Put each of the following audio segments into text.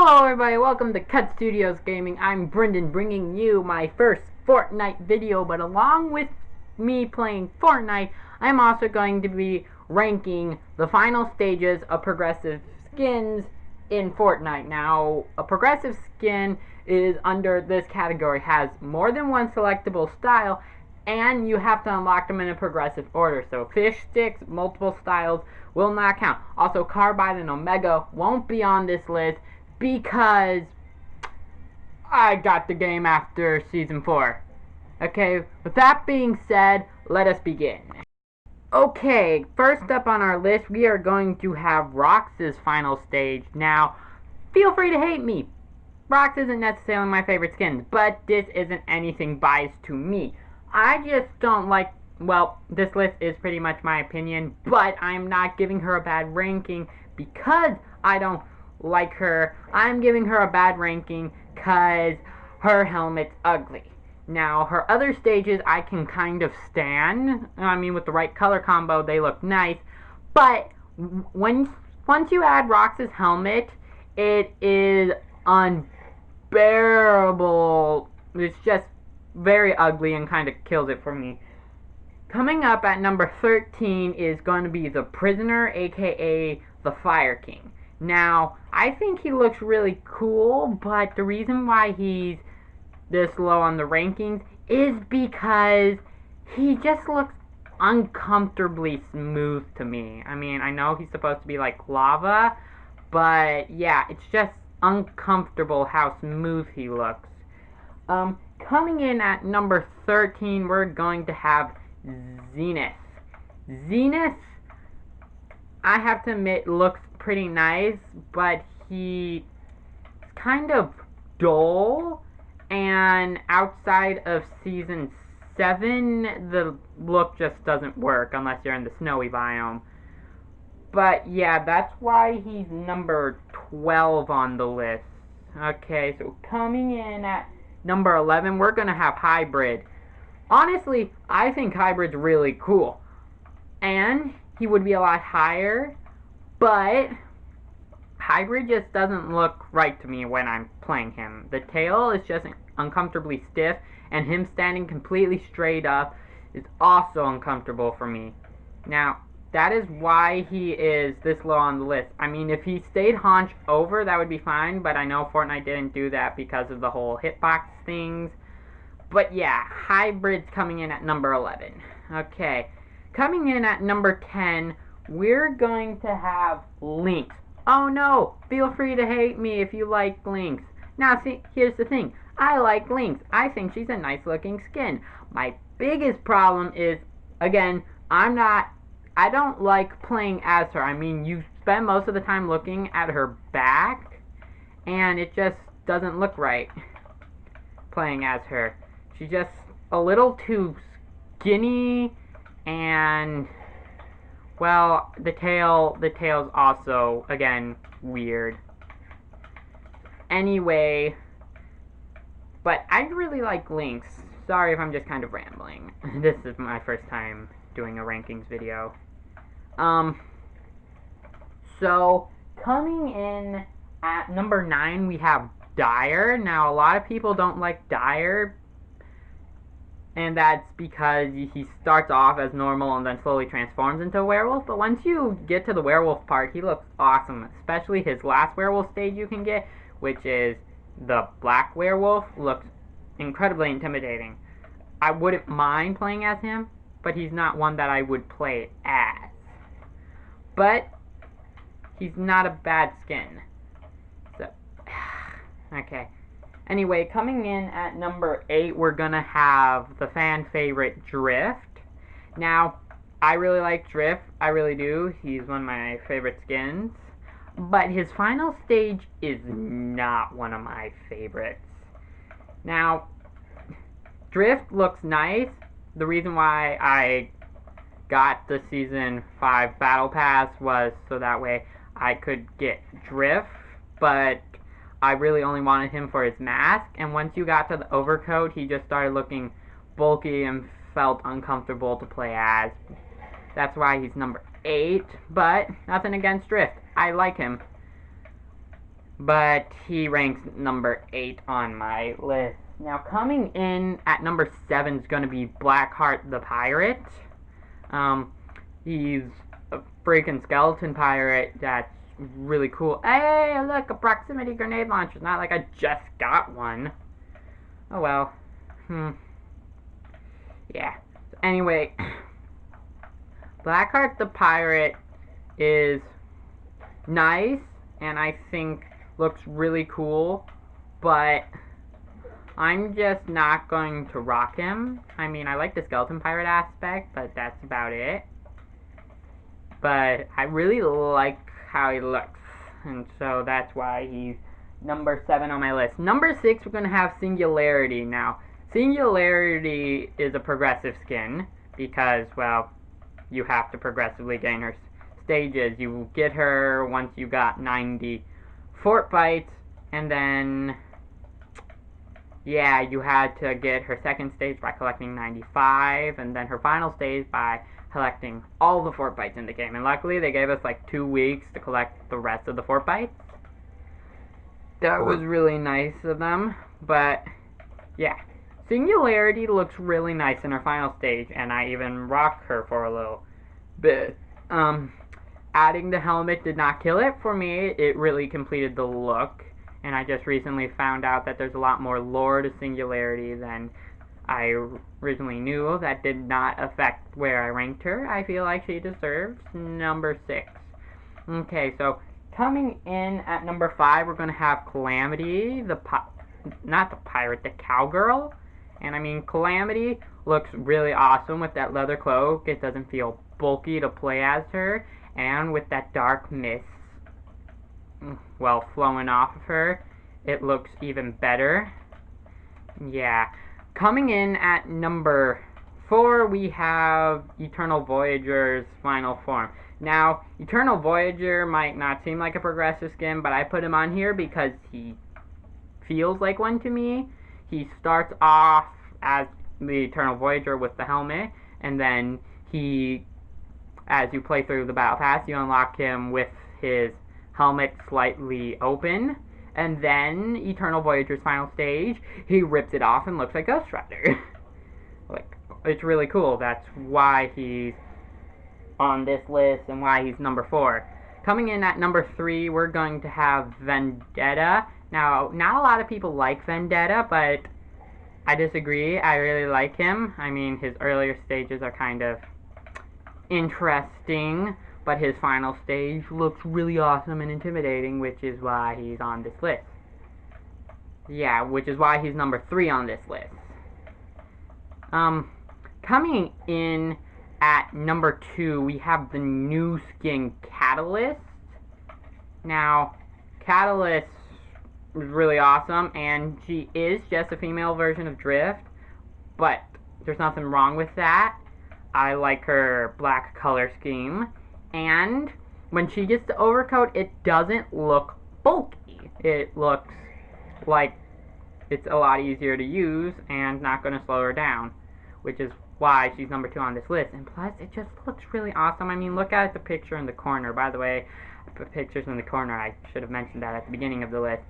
Hello everybody, welcome to Cut Studios Gaming. I'm Brendan, bringing you my first Fortnite video, but along with me playing Fortnite, I'm also going to be ranking the final stages of progressive skins in Fortnite. Now, a progressive skin is under this category, has more than one selectable style, and you have to unlock them in a progressive order. So fish sticks, multiple styles will not count. Also, Carbide and Omega won't be on this list because I got the game after Season 4. Okay, with that being said, let us begin. Okay, first up on our list, we are going to have Rox's final stage. Now, feel free to hate me. Rox isn't necessarily my favorite skin, but this isn't anything biased to me. I just don't like, well, this list is pretty much my opinion, but I'm not giving her a bad ranking because I don't like her. I'm giving her a bad ranking because her helmet's ugly. Now, her other stages I can kind of stand. I mean, with the right color combo, they look nice. But once you add Rox's helmet, it is unbearable. It's just very ugly and kind of kills it for me. Coming up at number 13 is going to be the Prisoner, aka the Fire King. Now, I think he looks really cool, but the reason why he's this low on the rankings is because he just looks uncomfortably smooth to me. I mean, I know he's supposed to be like lava, but yeah, it's just uncomfortable how smooth he looks. Coming in at number 13, we're going to have Zenith. Zenith, I have to admit, looks pretty nice, but he's kind of dull, and outside of Season 7, the look just doesn't work unless you're in the snowy biome. But yeah, that's why he's number 12 on the list. Okay, so coming in at number 11, we're going to have Hybrid. Honestly, I think Hybrid's really cool. And he would be a lot higher, but Hybrid just doesn't look right to me when I'm playing him. The tail is just uncomfortably stiff, and him standing completely straight up is also uncomfortable for me. Now, that is why he is this low on the list. I mean, if he stayed haunch over, that would be fine, but I know Fortnite didn't do that because of the whole hitbox things. But yeah, Hybrid's coming in at number 11. Okay, coming in at number 10, we're going to have Lynx. Oh no, feel free to hate me if you like Lynx. Now see, here's the thing. I like Lynx. I think she's a nice looking skin. My biggest problem is, again, I don't like playing as her. I mean, you spend most of the time looking at her back, and it just doesn't look right playing as her. She's just a little too skinny, and, well, the tail's also, again, weird. Anyway, but I really like Lynx. Sorry if I'm just kind of rambling. This is my first time doing a rankings video. So, coming in at number 9, we have Dire. Now, a lot of people don't like Dire, and that's because he starts off as normal and then slowly transforms into a werewolf. But once you get to the werewolf part, he looks awesome. Especially his last werewolf stage you can get, which is the black werewolf, looks incredibly intimidating. I wouldn't mind playing as him, but he's not one that I would play as. But he's not a bad skin. So, okay. Anyway, coming in at number 8, we're gonna have the fan favorite Drift. Now, I really like Drift. I really do. He's one of my favorite skins. But his final stage is not one of my favorites. Now, Drift looks nice. The reason why I got the Season 5 Battle Pass was so that way I could get Drift, but I really only wanted him for his mask, and once you got to the overcoat, he just started looking bulky and felt uncomfortable to play as. That's why he's number 8, but nothing against Drift. I like him. but he ranks number 8 on my list. Now, coming in at number 7 is going to be Blackheart the Pirate. Um, he's a freaking skeleton pirate that's really cool. Hey, look, a proximity grenade launcher. It's not like I just got one. Oh well. Yeah. So anyway, Blackheart the Pirate is nice and I think looks really cool, but I'm just not going to rock him. I mean, I like the skeleton pirate aspect, but that's about it. But I really like how he looks, and so that's why he's number 7 on my list. Number 6, we're going to have Singularity. Now, Singularity is a progressive skin, because, well, you have to progressively gain her stages. You get her once you got 90 fort bites, and then, yeah, you had to get her second stage by collecting 95, and then her final stage by collecting all the fort bites in the game. And luckily, they gave us like 2 weeks to collect the rest of the fort bites. That was really nice of them, but yeah. Singularity looks really nice in her final stage, and I even rocked her for a little bit. Adding the helmet did not kill it for me. It really completed the look, and I just recently found out that there's a lot more lore to Singularity than I originally knew. That did not affect where I ranked her. I feel like she deserves number 6. Okay, so coming in at number 5, we're going to have Calamity, not the pirate, the cowgirl. And I mean, Calamity looks really awesome with that leather cloak. It doesn't feel bulky to play as her. And with that dark mist, well, flowing off of her, it looks even better. Yeah. Coming in at number 4, we have Eternal Voyager's final form. Now, Eternal Voyager might not seem like a progressive skin, but I put him on here because he feels like one to me. He starts off as the Eternal Voyager with the helmet, and then as you play through the Battle Pass, you unlock him with his helmet slightly open, and then Eternal Voyager's final stage, he rips it off and looks like Ghost Rider. Like, it's really cool. That's why he's on this list and why he's number 4. Coming in at number 3, we're going to have Vendetta. Now, not a lot of people like Vendetta, but I disagree. I really like him. I mean, his earlier stages are kind of interesting, but his final stage looks really awesome and intimidating, which is why he's on this list. Yeah, which is why he's number 3 on this list. Coming in at number 2, we have the new skin Catalyst. Now, Catalyst is really awesome, and she is just a female version of Drift, but there's nothing wrong with that. I like her black color scheme, and when she gets the overcoat, it doesn't look bulky. It looks like it's a lot easier to use and not going to slow her down, which is why she's number 2 on this list. And plus, it just looks really awesome. I mean, look at the picture in the corner. By the way, I put pictures in the corner. I should have mentioned that at the beginning of the list.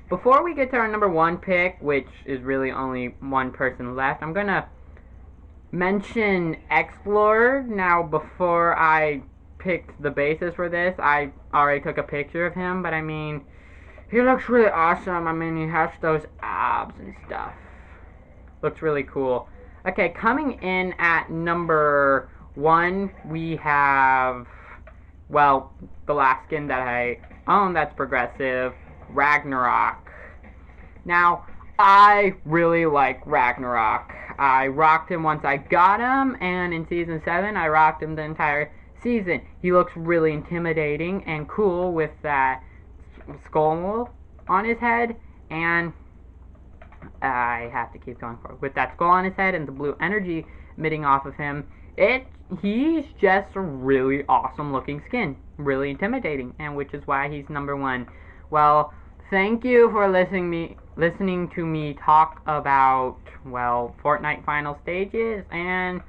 Before we get to our number 1 pick, which is really only one person left, I'm going to mention Explorer. Now, before I picked the basis for this, I already took a picture of him, but I mean, he looks really awesome. I mean, he has those abs and stuff. Looks really cool. Okay, coming in at number 1, we have, well, the last skin that I own that's progressive, Ragnarok. Now, I really like Ragnarok. I rocked him once I got him, and in Season 7, I rocked him the entire season. He looks really intimidating and cool with that skull on his head, and I have to keep going forward. With that skull on his head and the blue energy emitting off of him, he's just a really awesome looking skin. Really intimidating, and which is why he's number 1. Well, thank you for listening to me talk about, well, Fortnite final stages, and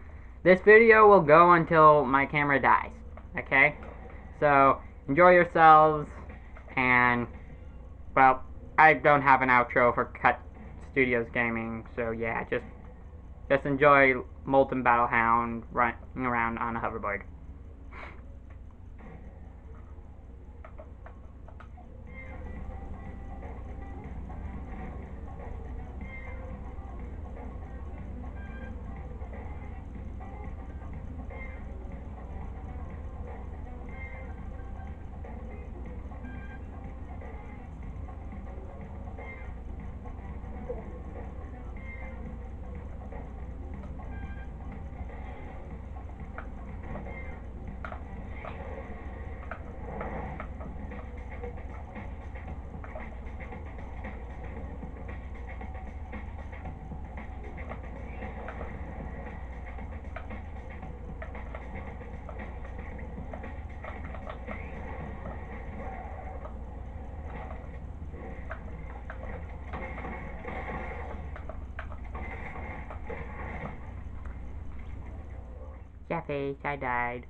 this video will go until my camera dies. Okay? So, enjoy yourselves, and well, I don't have an outro for Cut Studios Gaming, so yeah, just enjoy Molten Battlehound running around on a hoverboard. Yeah, face, I died.